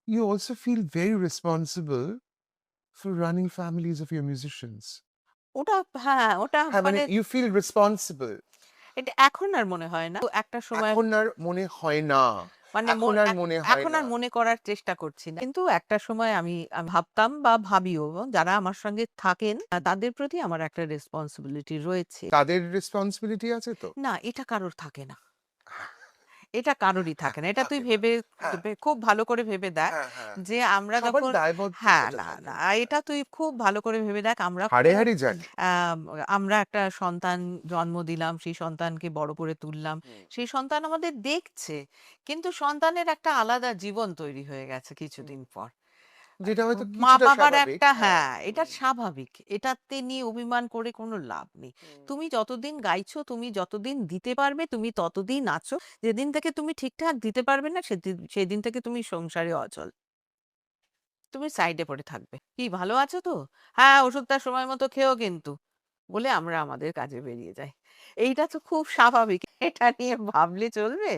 you also feel very responsible for running families of your musicians. ওটা হ্যাঁ, ওটা হ্যাঁ, মানে মানে you feel responsible. এটা এখন আর মনে হয় না। তো একটা সময় এখন আর মনে হয় না। মানে এখন আর মনে হয় এখন না। আর মনে করার চেষ্টা করছি না। কিন্তু একটা সময় আমি ভাবতাম বা ভাবিও যারা আমার সঙ্গে থাকেন তাদের প্রতি আমার একটা রেসপনসিবিলিটি রয়েছে। তাদের রেসপন্সিবিলিটি আছে তো? না, এটা কারোর থাকে না। এটা কারোরই হ্যাঁ, থাকে না। এটা তুই থাকে না। ভেবে হ্যাঁ, খুব ভালো করে ভেবে দেখ হ্যাঁ, হ্যাঁ। যে আমরা সবার যখন হ্যাঁ, দায়বদ্ধতাটা না, থাকে। না হ্যাঁ। এটা তুই খুব ভালো করে ভেবে দেখ আমরা হাড়ে, হাড়ে জানি। আম আমরা একটা সন্তান জন্ম দিলাম, সেই সন্তানকে বড় করে তুললাম। হুম। সেই সন্তান আমাদের দেখছে। কিন্তু সন্তানের একটা আলাদা জীবন তৈরি হয়ে গেছে হুম। কিছুদিন পর। যেটা হয়তো কিছুটা মা-বাবার স্বাভাবিক। একটা হ্যাঁ। হ্যাঁ, এটা হুম, স্বাভাবিক। এটাতে নিয়ে অভিমান করে কোনো লাভ নেই। হুম। তুমি যতদিন গাইছো, তুমি যতদিন দিতে পারবে, তুমি ততদিন আছো। যেদিন থেকে তুমি ঠিকঠাক দিতে পারবে না, সেদিন থেকে তুমি সংসারে অচল। তুমি সাইডে পড়ে থাকবে। কি ভালো আছো তো? হ্যাঁ, ওষুধটা সময় মতো খেও কিন্তু। বলে আমরা আমাদের কাজে বেরিয়ে যাই। এইটা তো খুব স্বাভাবিক। এটা নিয়ে ভাবলে চলবে?